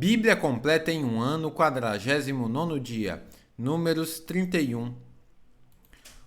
Bíblia completa em um ano, 49º dia. Números 31.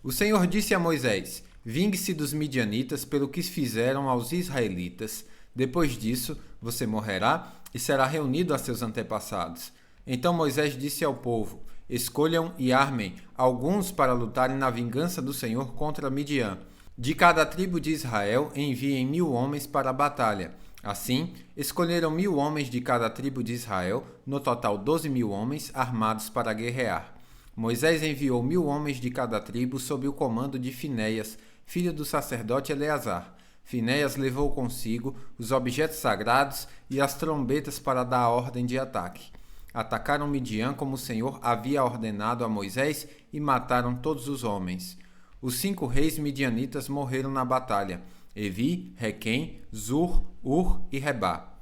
O Senhor disse a Moisés: Vingue-se dos midianitas pelo que fizeram aos israelitas. Depois disso, você morrerá e será reunido a seus antepassados. Então Moisés disse ao povo: Escolham e armem alguns para lutarem na vingança do Senhor contra Midian. De cada tribo de Israel enviem 1000 homens para a batalha. Assim, escolheram 1000 homens de cada tribo de Israel, no total 12.000 homens armados para guerrear. Moisés enviou 1000 homens de cada tribo sob o comando de Finéias, filho do sacerdote Eleazar. Finéias levou consigo os objetos sagrados e as trombetas para dar a ordem de ataque. Atacaram Midian como o Senhor havia ordenado a Moisés e mataram todos os homens. Os 5 reis midianitas morreram na batalha: Evi, Requem, Zur, Ur e Rebá.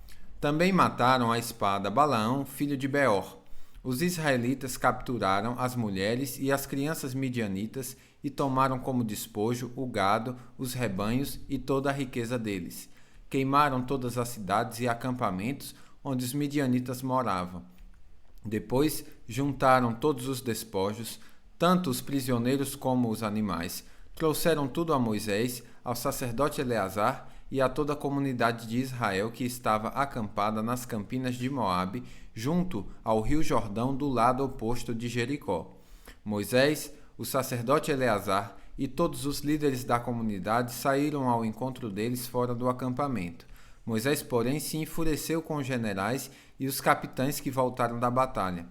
Também mataram à espada Balaão, filho de Beor. Os israelitas capturaram as mulheres e as crianças midianitas e tomaram como despojo o gado, os rebanhos e toda a riqueza deles. Queimaram todas as cidades e acampamentos onde os midianitas moravam. Depois juntaram todos os despojos, tanto os prisioneiros como os animais. Trouxeram tudo a Moisés, ao sacerdote Eleazar e a toda a comunidade de Israel que estava acampada nas campinas de Moabe, junto ao rio Jordão do lado oposto de Jericó. Moisés, o sacerdote Eleazar e todos os líderes da comunidade saíram ao encontro deles fora do acampamento. Moisés, porém, se enfureceu com os generais e os capitães que voltaram da batalha.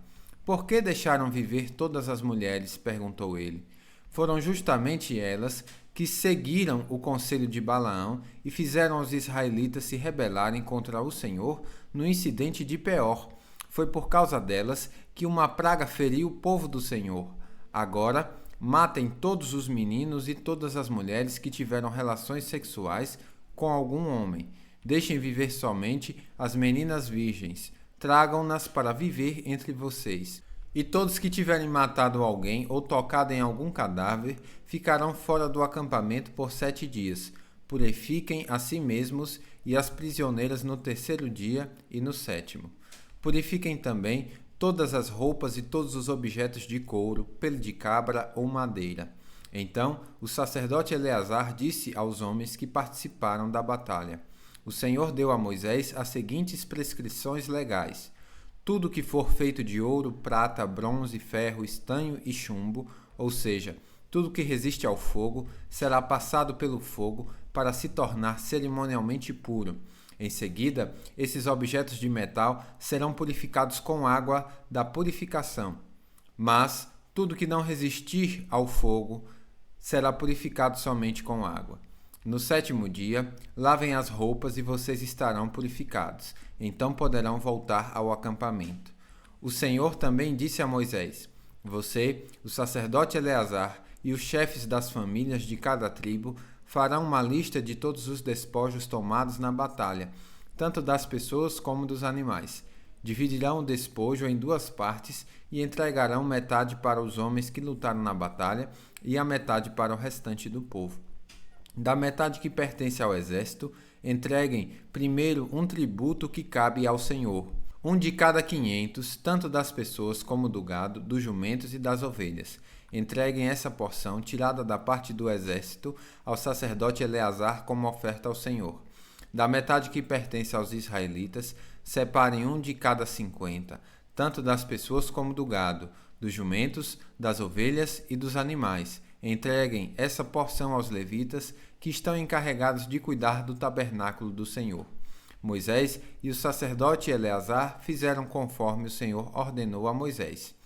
Por que deixaram viver todas as mulheres? Perguntou ele. Foram justamente elas que seguiram o conselho de Balaão e fizeram os israelitas se rebelarem contra o Senhor no incidente de Peor. Foi por causa delas que uma praga feriu o povo do Senhor. Agora, matem todos os meninos e todas as mulheres que tiveram relações sexuais com algum homem. Deixem viver somente as meninas virgens. Tragam-nas para viver entre vocês. E todos que tiverem matado alguém ou tocado em algum cadáver ficarão fora do acampamento por 7 dias. Purifiquem a si mesmos e as prisioneiras no 3º dia e no 7º. Purifiquem também todas as roupas e todos os objetos de couro, pelo de cabra ou madeira. Então o sacerdote Eleazar disse aos homens que participaram da batalha: O Senhor deu a Moisés as seguintes prescrições legais. Tudo que for feito de ouro, prata, bronze, ferro, estanho e chumbo, ou seja, tudo que resiste ao fogo, será passado pelo fogo para se tornar cerimonialmente puro. Em seguida, esses objetos de metal serão purificados com água da purificação. Mas tudo que não resistir ao fogo será purificado somente com água. No 7º dia, lavem as roupas e vocês estarão purificados. Então poderão voltar ao acampamento. O Senhor também disse a Moisés: Você, o sacerdote Eleazar e os chefes das famílias de cada tribo farão uma lista de todos os despojos tomados na batalha, tanto das pessoas como dos animais. Dividirão o despojo em 2 partes e entregarão metade para os homens que lutaram na batalha e a metade para o restante do povo. Da metade que pertence ao exército, entreguem primeiro um tributo que cabe ao Senhor, um de cada 500, tanto das pessoas como do gado, dos jumentos e das ovelhas. Entreguem essa porção, tirada da parte do exército, ao sacerdote Eleazar como oferta ao Senhor. Da metade que pertence aos israelitas, separem um de cada 50, tanto das pessoas como do gado, dos jumentos, das ovelhas e dos animais. Entreguem essa porção aos levitas, que estão encarregados de cuidar do tabernáculo do Senhor. Moisés e o sacerdote Eleazar fizeram conforme o Senhor ordenou a Moisés.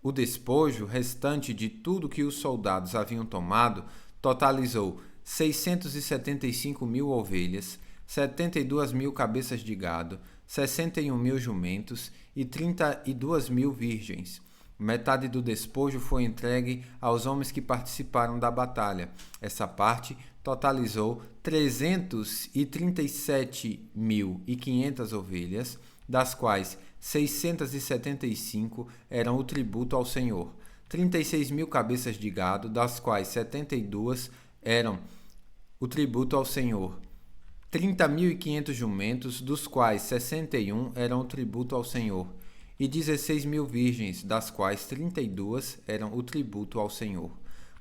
O despojo restante de tudo que os soldados haviam tomado totalizou 675.000 ovelhas, 72.000 cabeças de gado, 61.000 jumentos e 32.000 virgens. Metade do despojo foi entregue aos homens que participaram da batalha. Essa parte totalizou 337.500 ovelhas, das quais 675 eram o tributo ao Senhor. 36.000 cabeças de gado, das quais 72 eram o tributo ao Senhor. 30.500 jumentos, dos quais 61 eram o tributo ao Senhor, e 16.000 virgens, das quais 32 eram o tributo ao Senhor.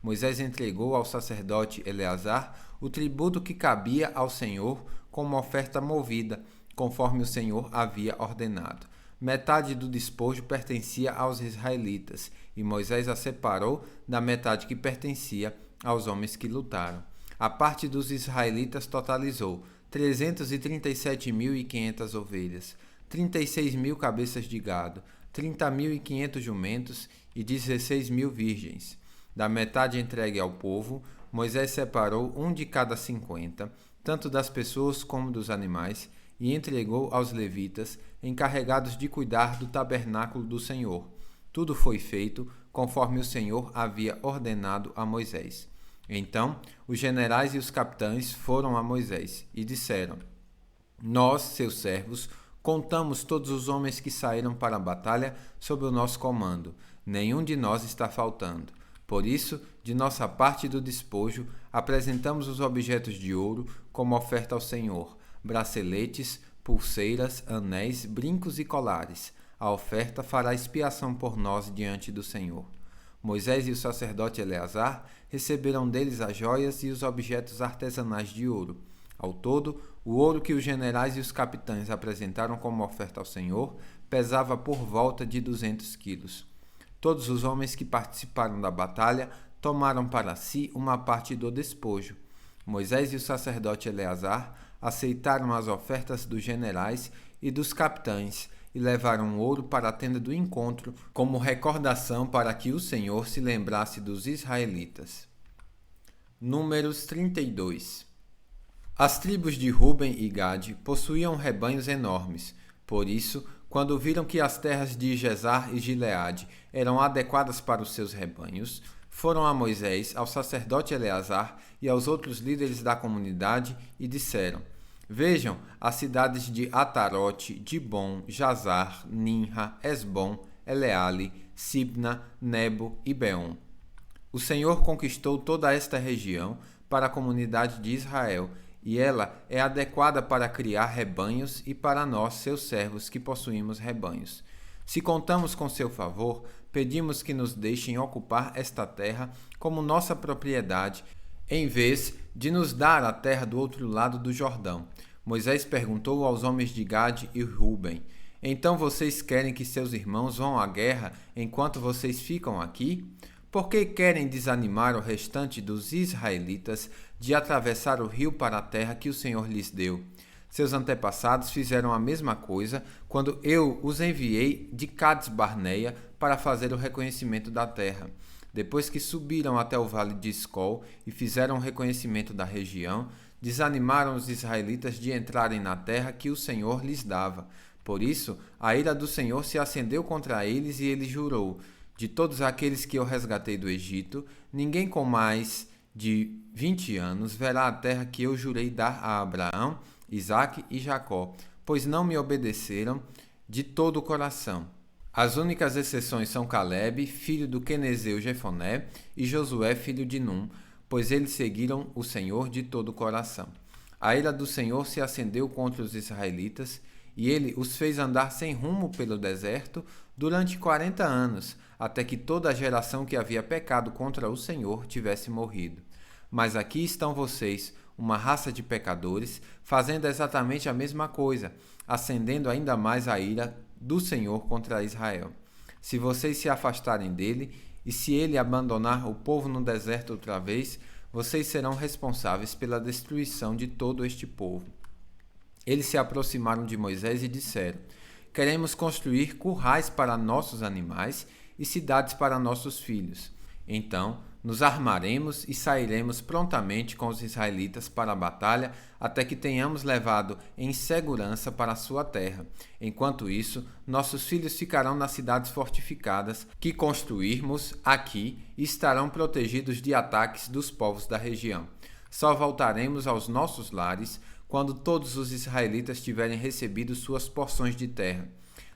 Moisés entregou ao sacerdote Eleazar o tributo que cabia ao Senhor como oferta movida, conforme o Senhor havia ordenado. Metade do despojo pertencia aos israelitas, e Moisés a separou da metade que pertencia aos homens que lutaram. A parte dos israelitas totalizou 337.500 ovelhas, 36.000 cabeças de gado, 30.500 jumentos e 16.000 virgens. Da metade entregue ao povo, Moisés separou um de cada 50, tanto das pessoas como dos animais, e entregou aos levitas, encarregados de cuidar do tabernáculo do Senhor. Tudo foi feito conforme o Senhor havia ordenado a Moisés. Então, os generais e os capitães foram a Moisés e disseram: Nós, seus servos, contamos todos os homens que saíram para a batalha sob o nosso comando. Nenhum de nós está faltando. Por isso, de nossa parte do despojo, apresentamos os objetos de ouro como oferta ao Senhor: braceletes, pulseiras, anéis, brincos e colares. A oferta fará expiação por nós diante do Senhor. Moisés e o sacerdote Eleazar receberam deles as joias e os objetos artesanais de ouro. Ao todo, o ouro que os generais e os capitães apresentaram como oferta ao Senhor pesava por volta de 200 quilos. Todos os homens que participaram da batalha tomaram para si uma parte do despojo. Moisés e o sacerdote Eleazar aceitaram as ofertas dos generais e dos capitães e levaram o ouro para a tenda do encontro como recordação para que o Senhor se lembrasse dos israelitas. Números 32. As tribos de Ruben e Gade possuíam rebanhos enormes. Por isso, quando viram que as terras de Gesar e Gileade eram adequadas para os seus rebanhos, foram a Moisés, ao sacerdote Eleazar e aos outros líderes da comunidade e disseram: Vejam as cidades de Atarote, Dibon, Jazar, Ninra, Esbom, Eleale, Sibna, Nebo e Beom. O Senhor conquistou toda esta região para a comunidade de Israel, e ela é adequada para criar rebanhos e para nós, seus servos, que possuímos rebanhos. Se contamos com seu favor, pedimos que nos deixem ocupar esta terra como nossa propriedade, em vez de nos dar a terra do outro lado do Jordão. Moisés perguntou aos homens de Gade e Ruben: Então vocês querem que seus irmãos vão à guerra enquanto vocês ficam aqui? Por que querem desanimar o restante dos israelitas de atravessar o rio para a terra que o Senhor lhes deu? Seus antepassados fizeram a mesma coisa quando eu os enviei de Cades-Barneia para fazer o reconhecimento da terra. Depois que subiram até o vale de Escol e fizeram o reconhecimento da região, desanimaram os israelitas de entrarem na terra que o Senhor lhes dava. Por isso, a ira do Senhor se acendeu contra eles e ele jurou: De todos aqueles que eu resgatei do Egito, ninguém com mais de 20 anos verá a terra que eu jurei dar a Abraão, Isaque e Jacó, pois não me obedeceram de todo o coração. As únicas exceções são Calebe, filho do quenezeu Jefoné, e Josué, filho de Num, pois eles seguiram o Senhor de todo o coração. A ira do Senhor se acendeu contra os israelitas, e ele os fez andar sem rumo pelo deserto durante 40 anos, até que toda a geração que havia pecado contra o Senhor tivesse morrido. Mas aqui estão vocês, uma raça de pecadores, fazendo exatamente a mesma coisa, acendendo ainda mais a ira do Senhor contra Israel. Se vocês se afastarem dele, e se ele abandonar o povo no deserto outra vez, vocês serão responsáveis pela destruição de todo este povo. Eles se aproximaram de Moisés e disseram: Queremos construir currais para nossos animais e cidades para nossos filhos. Então, nos armaremos e sairemos prontamente com os israelitas para a batalha até que tenhamos levado em segurança para a sua terra. Enquanto isso, nossos filhos ficarão nas cidades fortificadas que construirmos aqui e estarão protegidos de ataques dos povos da região. Só voltaremos aos nossos lares quando todos os israelitas tiverem recebido suas porções de terra.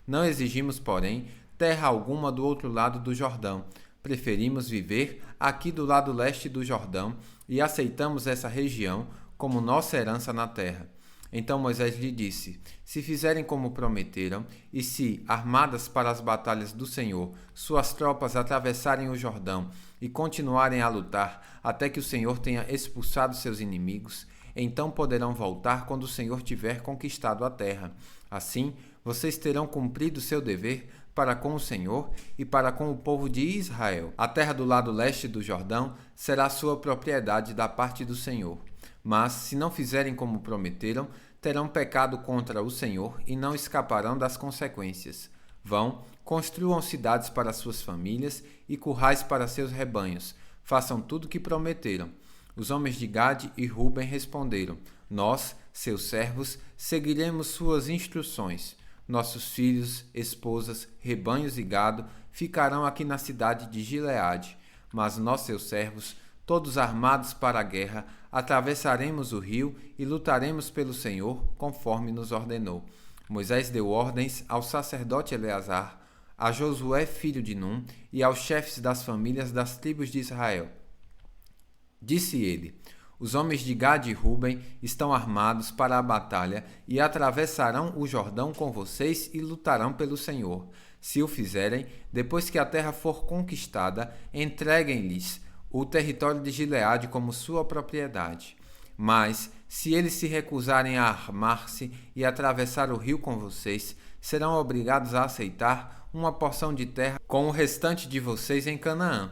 Não exigimos, porém, terra alguma do outro lado do Jordão. Preferimos viver aqui do lado leste do Jordão e aceitamos essa região como nossa herança na terra. Então Moisés lhe disse: Se fizerem como prometeram, e se, armadas para as batalhas do Senhor, suas tropas atravessarem o Jordão e continuarem a lutar até que o Senhor tenha expulsado seus inimigos, então poderão voltar quando o Senhor tiver conquistado a terra. Assim, vocês terão cumprido seu dever para com o Senhor e para com o povo de Israel. A terra do lado leste do Jordão será sua propriedade da parte do Senhor. Mas, se não fizerem como prometeram, terão pecado contra o Senhor e não escaparão das consequências. Vão, construam cidades para suas famílias e currais para seus rebanhos. Façam tudo o que prometeram. Os homens de Gade e Ruben responderam: Nós, seus servos, seguiremos suas instruções. Nossos filhos, esposas, rebanhos e gado ficarão aqui na cidade de Gileade. Mas nós, seus servos, todos armados para a guerra, atravessaremos o rio e lutaremos pelo Senhor, conforme nos ordenou. Moisés deu ordens ao sacerdote Eleazar, a Josué filho de Num e aos chefes das famílias das tribos de Israel. Disse ele: Os homens de Gade e Ruben estão armados para a batalha e atravessarão o Jordão com vocês e lutarão pelo Senhor. Se o fizerem, depois que a terra for conquistada, entreguem-lhes o território de Gileade como sua propriedade. Mas, se eles se recusarem a armar-se e atravessar o rio com vocês, serão obrigados a aceitar uma porção de terra com o restante de vocês em Canaã.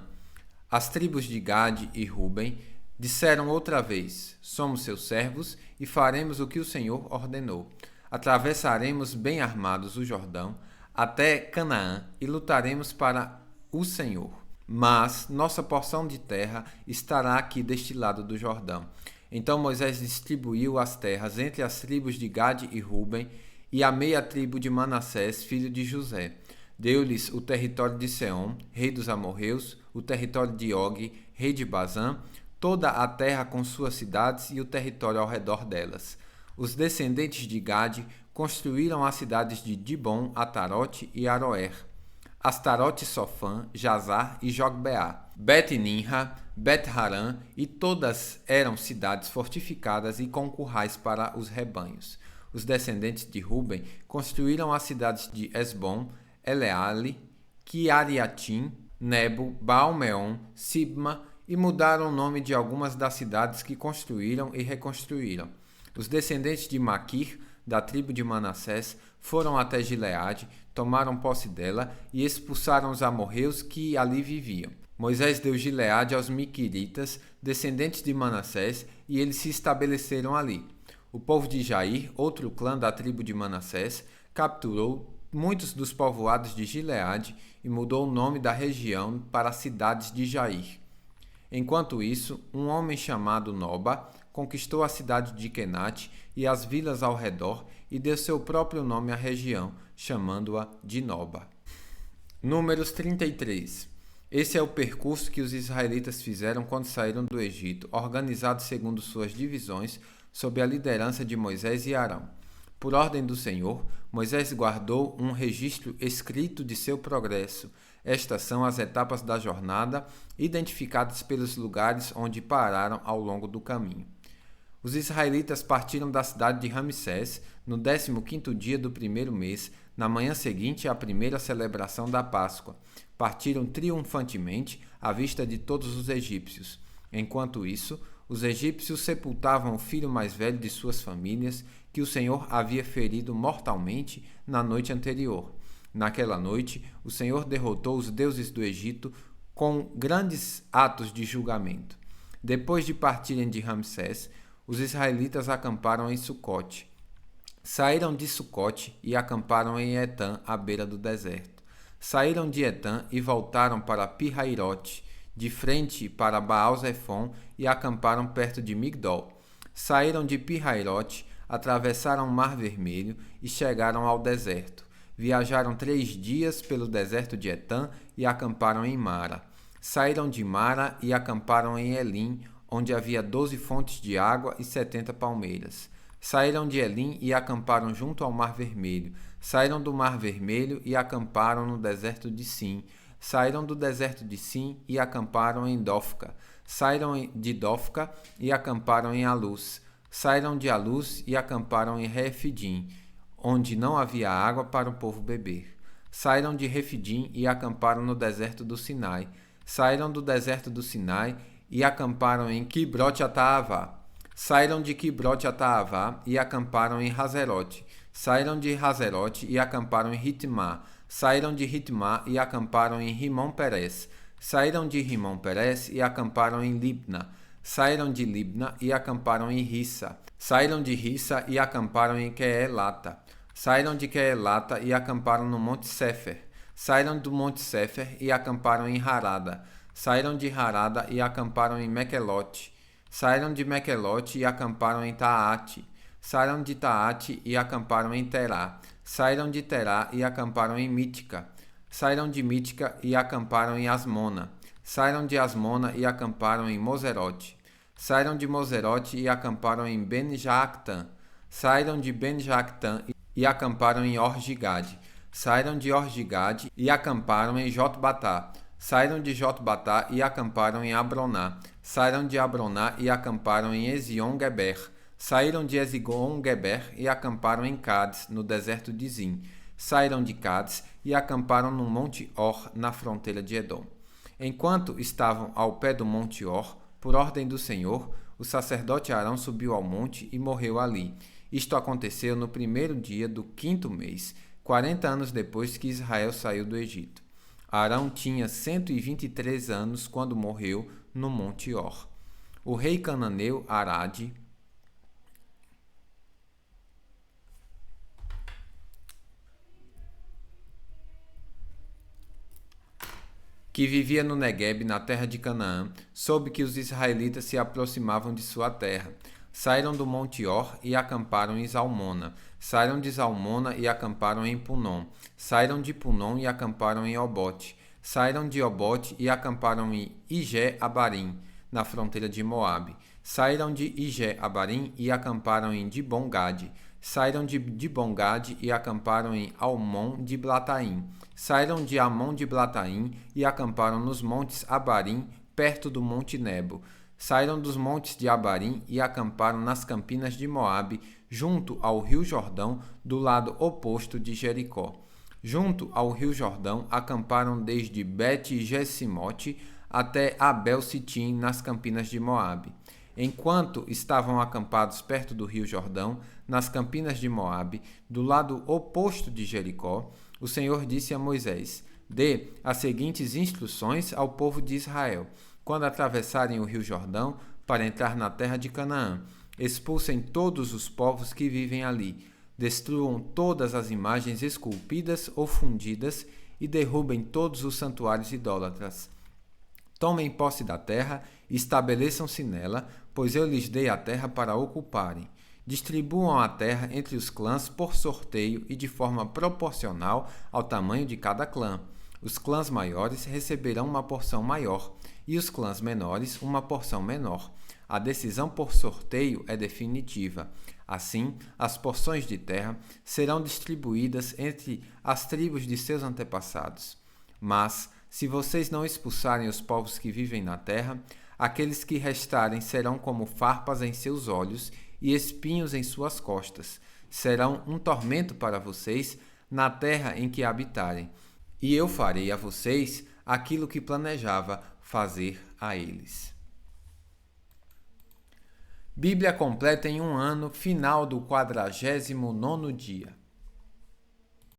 As tribos de Gade e Ruben disseram outra vez: Somos seus servos e faremos o que o Senhor ordenou. Atravessaremos bem armados o Jordão até Canaã e lutaremos para o Senhor. Mas nossa porção de terra estará aqui deste lado do Jordão. Então Moisés distribuiu as terras entre as tribos de Gade e Ruben e a meia tribo de Manassés, filho de José. Deu-lhes o território de Seom, rei dos amorreus, o território de Og, rei de Bazã, toda a terra com suas cidades e o território ao redor delas. Os descendentes de Gade construíram as cidades de Dibon, Atarote e Aroer, Astarote, Sofã, Jazar e Jogbeá, Bet-Nimra, Bet-Harã, e todas eram cidades fortificadas e com currais para os rebanhos. Os descendentes de Ruben construíram as cidades de Esbom, Eleale, Quiariatim, Nebo, Baal-Meon, Sibma, e mudaram o nome de algumas das cidades que construíram e reconstruíram. Os descendentes de Maquir, da tribo de Manassés, foram até Gileade, tomaram posse dela e expulsaram os amorreus que ali viviam. Moisés deu Gileade aos miquiritas, descendentes de Manassés, e eles se estabeleceram ali. O povo de Jair, outro clã da tribo de Manassés, capturou muitos dos povoados de Gileade e mudou o nome da região para cidades de Jair. Enquanto isso, um homem chamado Noba conquistou a cidade de Kenate e as vilas ao redor e deu seu próprio nome à região, chamando-a de Noba. Números 33. Esse é o percurso que os israelitas fizeram quando saíram do Egito, organizados segundo suas divisões, sob a liderança de Moisés e Arão. Por ordem do Senhor, Moisés guardou um registro escrito de seu progresso. Estas são as etapas da jornada, identificadas pelos lugares onde pararam ao longo do caminho. Os israelitas partiram da cidade de Ramsés no 15º dia do primeiro mês, na manhã seguinte à primeira celebração da Páscoa. Partiram triunfantemente à vista de todos os egípcios. Enquanto isso, os egípcios sepultavam o filho mais velho de suas famílias, que o Senhor havia ferido mortalmente na noite anterior. Naquela noite, o Senhor derrotou os deuses do Egito com grandes atos de julgamento. Depois de partirem de Ramsés, os israelitas acamparam em Sucote. Saíram de Sucote e acamparam em Etã, à beira do deserto. Saíram de Etã e voltaram para Pi-Hairote, de frente para Baal-Zefon, e acamparam perto de Migdol. Saíram de Pi-Hairote, atravessaram o Mar Vermelho e chegaram ao deserto. Viajaram 3 dias pelo deserto de Etã e acamparam em Mara. Saíram de Mara e acamparam em Elim, onde havia 12 fontes de água e 70 palmeiras. Saíram de Elim e acamparam junto ao Mar Vermelho. Saíram do Mar Vermelho e acamparam no deserto de Sim. Saíram do deserto de Sim e acamparam em Dofca. Saíram de Dofca e acamparam em Alus. Saíram de Aluz e acamparam em Refidim, onde não havia água para o povo beber. Saíram de Refidim e acamparam no deserto do Sinai. Saíram do deserto do Sinai e acamparam em Quibrote-Ataavá. Saíram de Quibrote-Ataavá e acamparam em Hazerote. Saíram de Hazerote e acamparam em Ritmá. Saíram de Ritmá e acamparam em Rimon-Perés. Saíram de Rimon-Perés e acamparam em Libna. Saíram de Libna e acamparam em Rissa. Saíram de Rissa e acamparam em Queelata. Saíram de Queelata e acamparam no Monte Sefer. Saíram do Monte Sefer e acamparam em Harada. Saíram de Harada e acamparam em Mequelote. Saíram de Mequelote e acamparam em Taate. Saíram de Taate e acamparam em Terá. Saíram de Terá e acamparam em Mítica. Saíram de Mítica e acamparam em Asmona. Saíram de Asmona e acamparam em Moserote. Saíram de Moserote e acamparam em Ben-Jaactã. Saíram de Ben-Jaactã e acamparam em Orgigade. Saíram de Orgigade e acamparam em Jotbatá. Saíram de Jotbatá e acamparam em Abroná. Saíram de Abroná e acamparam em Ezion-Geber. Saíram de Ezion-Geber e acamparam em Cádiz, no deserto de Zim. Saíram de Cádiz e acamparam no Monte Or, na fronteira de Edom. Enquanto estavam ao pé do Monte Or, por ordem do Senhor, o sacerdote Arão subiu ao monte e morreu ali. Isto aconteceu no primeiro dia do 5º mês, 40 anos depois que Israel saiu do Egito. Arão tinha 123 anos quando morreu no Monte Or. O rei cananeu Arade que vivia no Neguebe, na terra de Canaã, soube que os israelitas se aproximavam de sua terra. Saíram do Monte Or e acamparam em Zalmona. Saíram de Zalmona e acamparam em Punom. Saíram de Punom e acamparam em Obote. Saíram de Obote e acamparam em Ijé-Abarim, na fronteira de Moabe. Saíram de Ijé-Abarim e acamparam em Dibon-Gade. Saíram de Dibon-Gade e acamparam em Almon de Blataim. Saíram de Amon de Blataim e acamparam nos montes Abarim, perto do Monte Nebo. Saíram dos montes de Abarim e acamparam nas campinas de Moabe, junto ao rio Jordão, do lado oposto de Jericó. Junto ao rio Jordão, acamparam desde Bet-Jesimote até Abel-Sitim, nas campinas de Moabe. Enquanto estavam acampados perto do rio Jordão, nas campinas de Moabe, do lado oposto de Jericó, o Senhor disse a Moisés: Dê as seguintes instruções ao povo de Israel. Quando atravessarem o rio Jordão para entrar na terra de Canaã, expulsem todos os povos que vivem ali, destruam todas as imagens esculpidas ou fundidas e derrubem todos os santuários idólatras. Tomem posse da terra e estabeleçam-se nela, pois eu lhes dei a terra para ocuparem. Distribuam a terra entre os clãs por sorteio e de forma proporcional ao tamanho de cada clã. Os clãs maiores receberão uma porção maior e os clãs menores uma porção menor. A decisão por sorteio é definitiva. Assim, as porções de terra serão distribuídas entre as tribos de seus antepassados. Mas, se vocês não expulsarem os povos que vivem na terra, aqueles que restarem serão como farpas em seus olhos e espinhos em suas costas. Serão um tormento para vocês na terra em que habitarem. E eu farei a vocês aquilo que planejava fazer a eles. Bíblia completa em um ano, final do 49º dia.